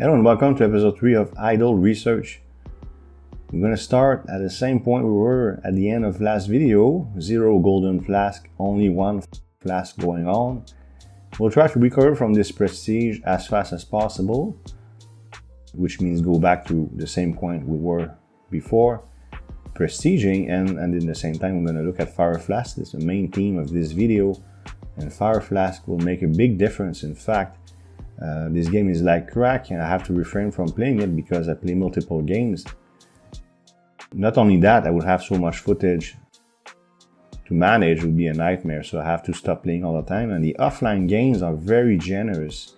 Hello and welcome to episode 3 of Idle Research. We're going to start at the same point we were at the end of last video. 0 golden flask, only 1 flask going on. We'll try to recover from this prestige as fast as possible, which means go back to the same point we were before, prestiging, and in the same time we're going to look at Fire Flasks. It's the main theme of this video, and Fire Flask will make a big difference. In fact, this game is like crack, and I have to refrain from playing it because I play multiple games. Not only that, I would have so much footage to manage, it would be a nightmare, so I have to stop playing all the time, and the offline games are very generous.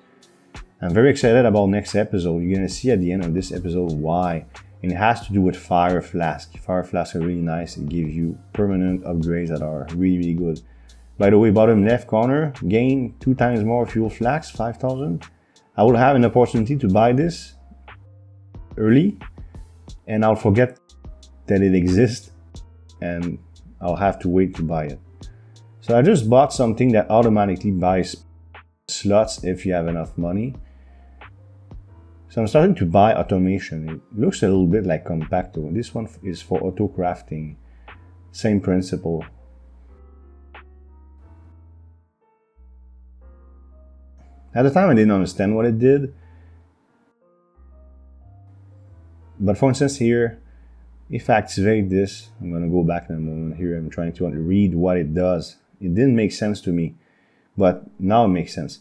I'm very excited about next episode. You're going to see at the end of this episode why, and it has to do with Fire Flasks. Fire Flasks are really nice. It gives you permanent upgrades that are really good. By the way, bottom left corner, gain 2 times more fuel flasks, 5,000. I will have an opportunity to buy this early, and I'll forget that it exists, and I'll have to wait to buy it. So I just bought something that automatically buys slots if you have enough money. So I'm starting to buy automation. It looks a little bit like Compacto. This one is for auto crafting. Same principle. At the time I didn't understand what it did. But for instance here, if I activate this, I'm going to go back in a moment here. I'm trying to read what it does. It didn't make sense to me, but now it makes sense.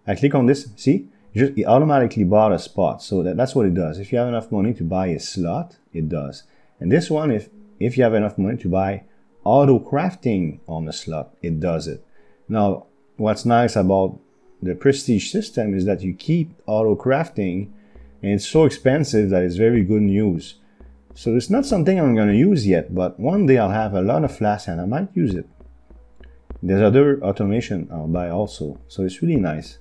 I click on this, see? It automatically bought a spot, so that's what it does. If you have enough money to buy a slot, it does. And this one, if you have enough money to buy auto crafting on a slot, it does it. Now, what's nice about the prestige system is that you keep auto crafting, and it's so expensive that it's very good news. So it's not something I'm going to use yet, but one day I'll have a lot of flasks and I might use it. There's other automation I'll buy also, so it's really nice.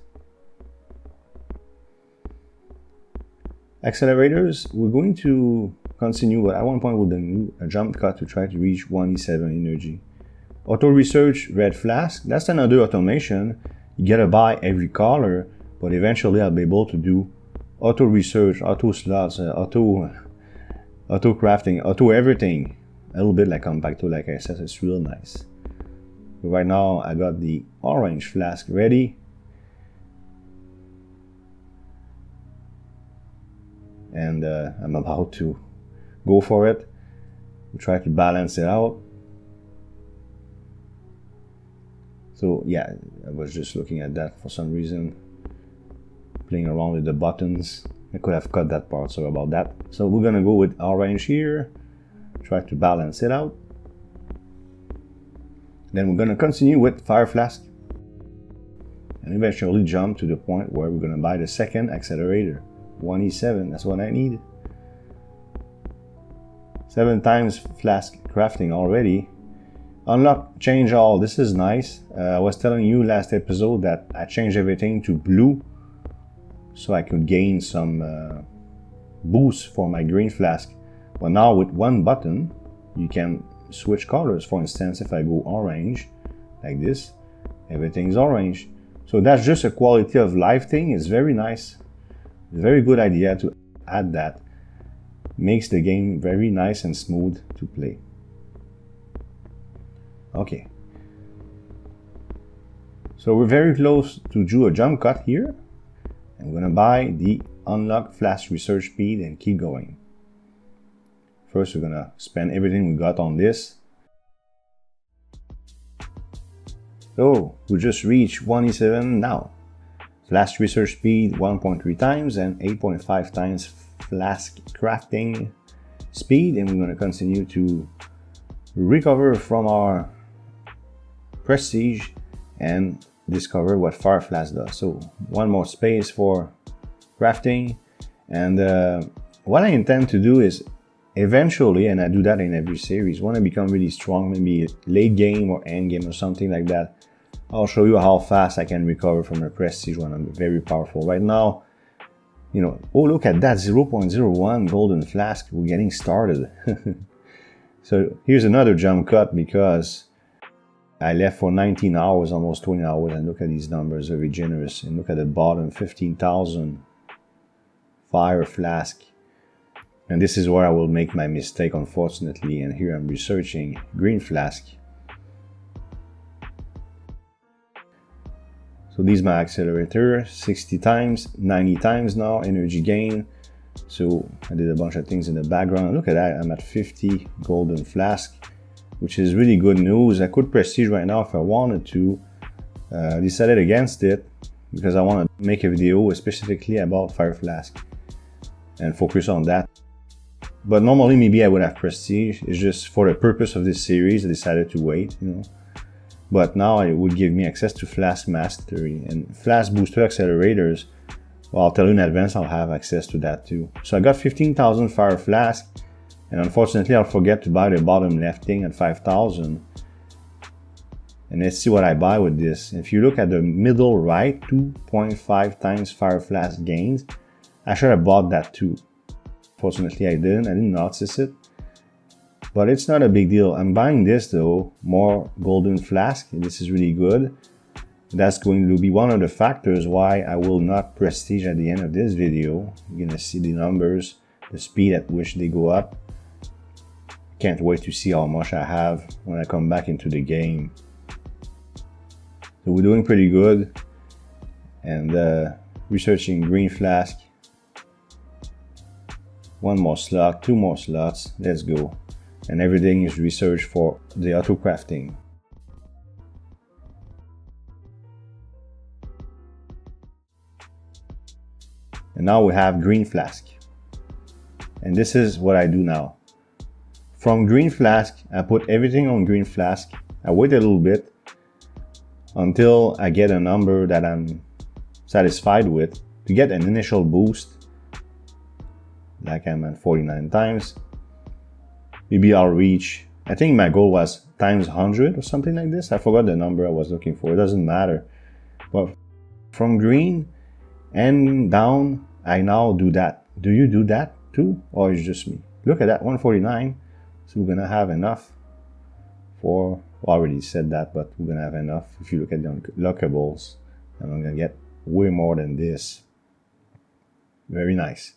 Accelerators, we're going to continue, but at one point we'll do a jump cut to try to reach 1E7 energy. Auto research red flask, that's another automation. You gotta buy every color, but eventually I'll be able to do auto research, auto slots, auto crafting, auto everything. A little bit like Compacto, like I said, it's real nice. But right now I got the orange flask ready. And I'm about to go for it. We'll try to balance it out. So yeah, I was just looking at that for some reason, playing around with the buttons. I could have cut that part, sorry about that. So we're gonna go with orange here, try to balance it out. Then we're gonna continue with Fire Flask, and eventually jump to the point where we're gonna buy the second accelerator. 1E7, that's what I need. 7 times flask crafting already. Unlock, change all, this is nice. I was telling you last episode that I changed everything to blue so I could gain some boost for my green flask. But now with one button, you can switch colors. For instance, if I go orange, like this, everything's orange. So that's just a quality of life thing, it's very nice. It's a very good idea to add that. Makes the game very nice and smooth to play. Okay. So we're very close to do a jump cut here. I'm gonna buy the unlock flash research speed and keep going. First we're gonna spend everything we got on this. So we just reached 1E7 now. Flash research speed 1.3 times and 8.5 times flask crafting speed, and we're going to continue to recover from our prestige and discover what Fire Flask does. So one more space for crafting, and what I intend to do is eventually, and I do that in every series, when I become really strong, maybe late game or end game or something like that, I'll show you how fast I can recover from a prestige when I'm very powerful. Right now, you know, oh look at that, 0.01 golden flask, we're getting started. So here's another jump cut because I left for 19 hours, almost 20 hours, and look at these numbers, very generous. And look at the bottom, 15,000, Fire Flask. And this is where I will make my mistake, unfortunately, and here I'm researching green flask. So these my accelerator, 60 times, 90 times now, energy gain. So I did a bunch of things in the background. Look at that, I'm at 50 golden flask, which is really good news. I could prestige right now if I wanted to. I decided against it because I want to make a video specifically about Fire Flask and focus on that. But normally maybe I would have prestige. It's just for the purpose of this series I decided to wait, you know. But now it would give me access to Flask Mastery and Flask Booster Accelerators. Well, I'll tell you in advance I'll have access to that too. So I got 15,000 Fire Flask, and unfortunately I'll forget to buy the bottom left thing at 5,000. And let's see what I buy with this. If you look at the middle right, 2.5 times Fire Flask gains. I should have bought that too. Fortunately I didn't notice it. But it's not a big deal. I'm buying this though, more golden flask. This is really good. That's going to be one of the factors why I will not prestige at the end of this video. You're gonna see the numbers, the speed at which they go up. Can't wait to see how much I have when I come back into the game. So we're doing pretty good. And researching green flask. One more slot, 2 more slots, let's go. And everything is researched for the auto crafting. And now we have green flask. And this is what I do now. From green flask, I put everything on green flask. I wait a little bit until I get a number that I'm satisfied with to get an initial boost. Like I'm at 49 times. Maybe I'll reach, I think my goal was times 100 or something like this. I forgot the number I was looking for. It doesn't matter. But from green and down, I now do that. Do you do that too? Or is it just me? Look at that, 149. So we're gonna have enough for, well, I already said that, but we're gonna have enough. If you look at the unlockables, and I'm gonna get way more than this. Very nice.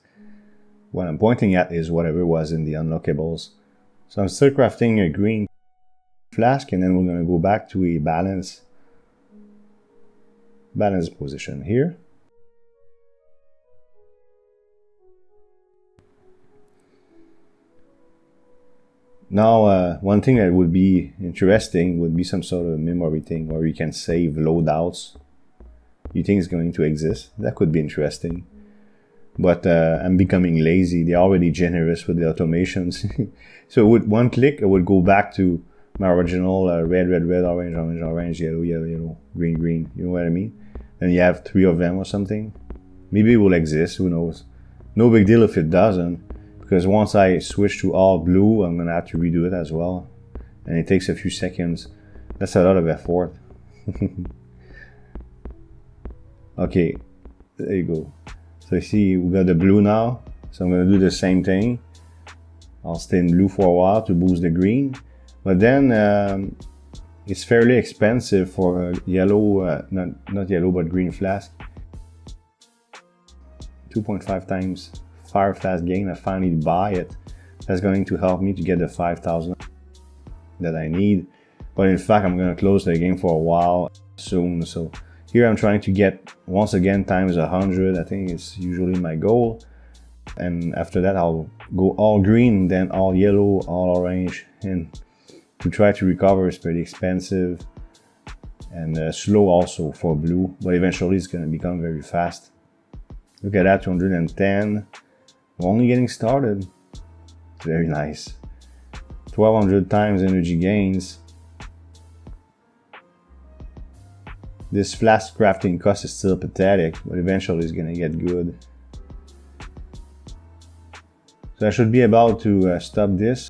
What I'm pointing at is whatever was in the unlockables. So I'm still crafting a green flask, and then we're going to go back to a balance position here. Now, one thing that would be interesting would be some sort of memory thing where you can save loadouts. You think it's going to exist? That could be interesting. But I'm becoming lazy. They're already generous with the automations. So with one click, I would go back to my original red, red, red, orange, orange, orange, yellow, yellow, yellow, green, green. You know what I mean? And you have 3 of them or something. Maybe it will exist. Who knows? No big deal if it doesn't. Because once I switch to all blue, I'm going to have to redo it as well. And it takes a few seconds. That's a lot of effort. Okay. There you go. So you see, we got the blue now. So I'm going to do the same thing. I'll stay in blue for a while to boost the green. But then it's fairly expensive for yellow, not yellow, but green flask. 2.5 times Fire Flask gain. I finally buy it. That's going to help me to get the 5,000 that I need. But in fact, I'm going to close the game for a while soon. So here I'm trying to get, once again, times 100. I think it's usually my goal. And after that, I'll go all green, then all yellow, all orange. And to try to recover is pretty expensive. And slow also for blue. But eventually it's going to become very fast. Look at that, 210. We're only getting started. Very nice. 1200 times energy gains. This flask crafting cost is still pathetic, but eventually it's gonna get good. So I should be about to stop this.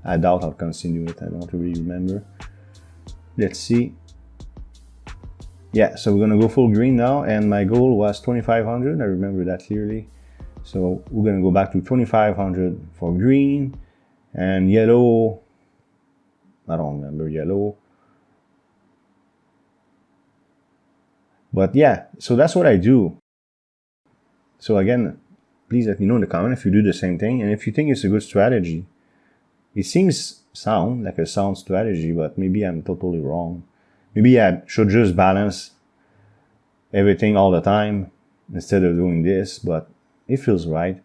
I doubt I'll continue it, I don't really remember. Let's see. Yeah, so we're gonna go full green now, and my goal was 2500, I remember that clearly. So we're gonna go back to 2500 for green, and yellow, I don't remember yellow. But yeah, so that's what I do. So again, please let me know in the comment if you do the same thing and if you think it's a good strategy. It seems sound, like a sound strategy, but maybe I'm totally wrong. Maybe I should just balance everything all the time instead of doing this, but it feels right.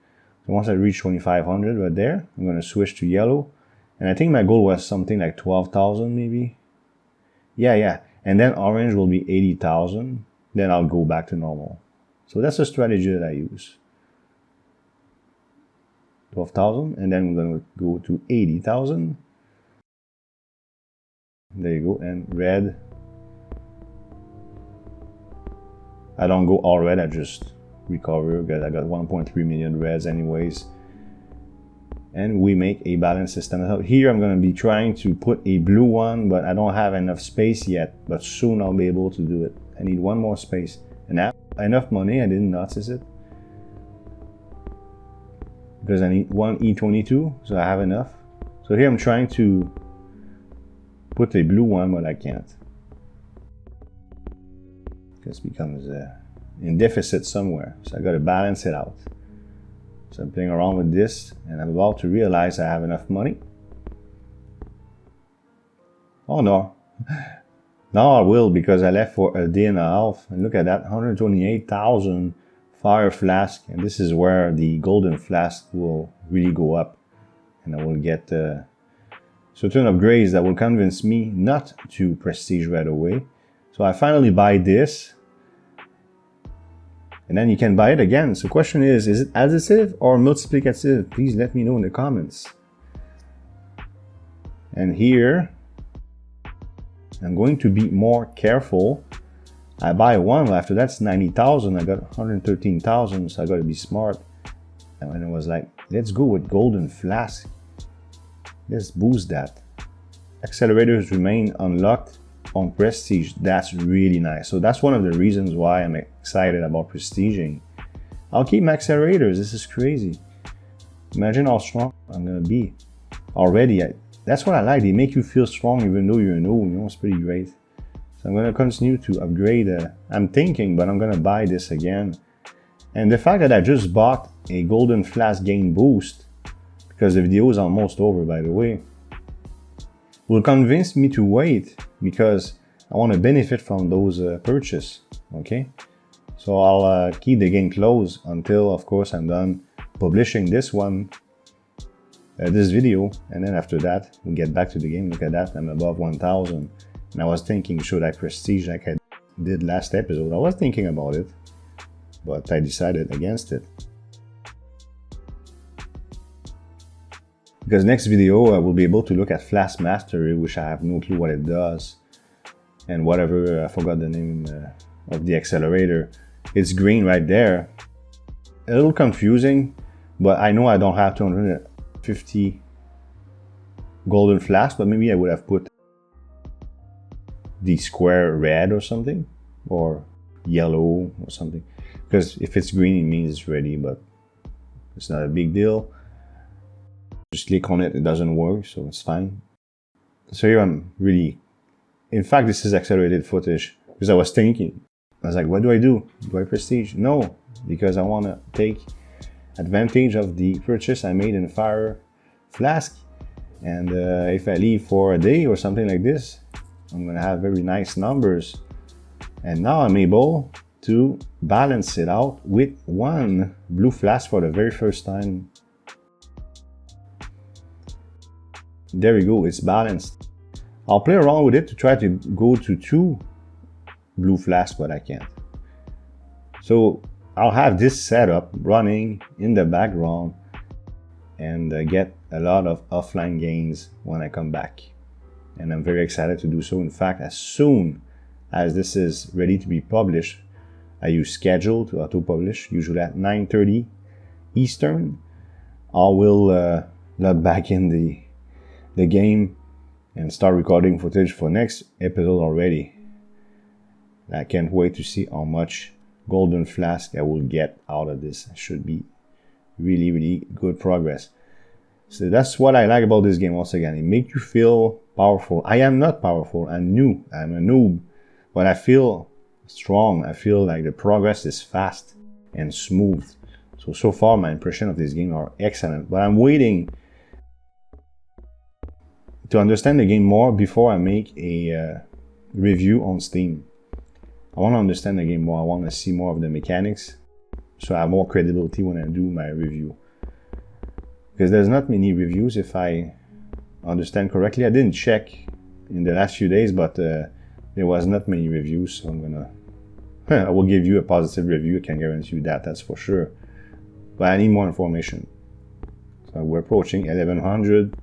So once I reach 2,500 right there, I'm going to switch to yellow. And I think my goal was something like 12,000 maybe. Yeah. And then orange will be 80,000. Then I'll go back to normal. So that's a strategy that I use. 12,000, and then we're going to go to 80,000. There you go, and red. I don't go all red, I just recover because I got 1.3 million reds anyways. And we make a balance system. So here I'm going to be trying to put a blue one, but I don't have enough space yet, but soon I'll be able to do it. I need one more space. And I have enough money, I didn't notice it. Because I need one E22, so I have enough. So here I'm trying to put a blue one, but I can't. This becomes in deficit somewhere, so I got to balance it out. So I'm playing around with this, and I'm about to realize I have enough money. Oh no. Now I will, because I left for a day and a half. And look at that, 128,000 Fire Flask, and this is where the golden flask will really go up, and I will get certain upgrades that will convince me not to prestige right away. So I finally buy this, and then you can buy it again. So the question is it additive or multiplicative? Please let me know in the comments. And here I'm going to be more careful. I buy one, after that's 90,000, I got 113,000, so I got to be smart. And then it was like, let's go with golden flask. Let's boost that. Accelerators remain unlocked on prestige. That's really nice. So that's one of the reasons why I'm excited about prestiging. I'll keep my accelerators. This is crazy. Imagine how strong I'm gonna be already. That's what I like. They make you feel strong even though you're new. You know, it's pretty great. So I'm going to continue to upgrade. I'm thinking, but I'm going to buy this again. And the fact that I just bought a golden flask gain boost, because the video is almost over by the way, will convince me to wait because I want to benefit from those purchases. Okay, so I'll keep the game closed until, of course, I'm done publishing this one, this video, and then after that we'll get back to the game. Look at that, I'm above 1,000. And I was thinking, should I prestige like I did last episode? I was thinking about it, but I decided against it. Because next video I will be able to look at Flask Mastery, which I have no clue what it does. And whatever, I forgot the name of the accelerator. It's green right there. A little confusing, but I know I don't have 250 golden flasks, but maybe I would have put the square red or something, or yellow or something, because if it's green it means it's ready, but it's not a big deal. Just click on it, it doesn't work, so it's fine. So here I'm really, in fact this is accelerated footage, because I was thinking, I was like, what do I do? Do I prestige? No, because I want to take advantage of the purchase I made in Fire Flask, and if I leave for a day or something like this, I'm going to have very nice numbers. And now I'm able to balance it out with one blue flask for the very first time. There we go, it's balanced. I'll play around with it to try to go to 2 blue flasks, but I can't. So I'll have this setup running in the background and get a lot of offline gains when I come back. And I'm very excited to do so. In fact, as soon as this is ready to be published, I use schedule to auto-publish, usually at 9:30 Eastern. I will log back in the game and start recording footage for next episode already. I can't wait to see how much golden flask I will get out of this. It should be really, really good progress. So that's what I like about this game. Once again, it makes you feel powerful. I am not powerful. I'm new. I'm a noob. But I feel strong. I feel like the progress is fast and smooth. So far my impression of this game are excellent, but I'm waiting to understand the game more before I make a review on Steam. I want to understand the game more. I want to see more of the mechanics, so I have more credibility when I do my review. Because there's not many reviews, if I understand correctly. I didn't check in the last few days, but there was not many reviews, so I will give you a positive review. I can guarantee you that, that's for sure. But I need more information. So we're approaching 1100.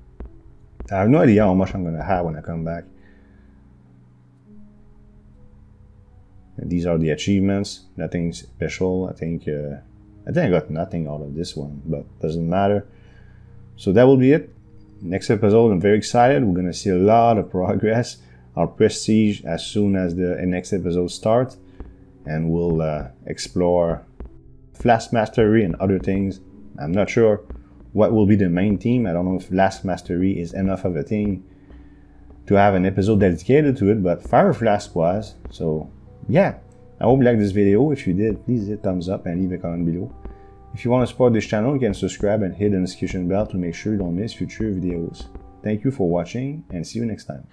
I have no idea how much I'm going to have when I come back. And these are the achievements. Nothing special. I think I got nothing out of this one, but doesn't matter. So that will be it. Next episode, I'm very excited. We're going to see a lot of progress. Our prestige as soon as the next episode starts. And we'll explore Flask Mastery and other things. I'm not sure what will be the main theme. I don't know if Flask Mastery is enough of a thing to have an episode dedicated to it, but Fire Flask was. So yeah, I hope you liked this video. If you did, please hit thumbs up and leave a comment below. If you want to support this channel, you can subscribe and hit the notification bell to make sure you don't miss future videos. Thank you for watching and see you next time.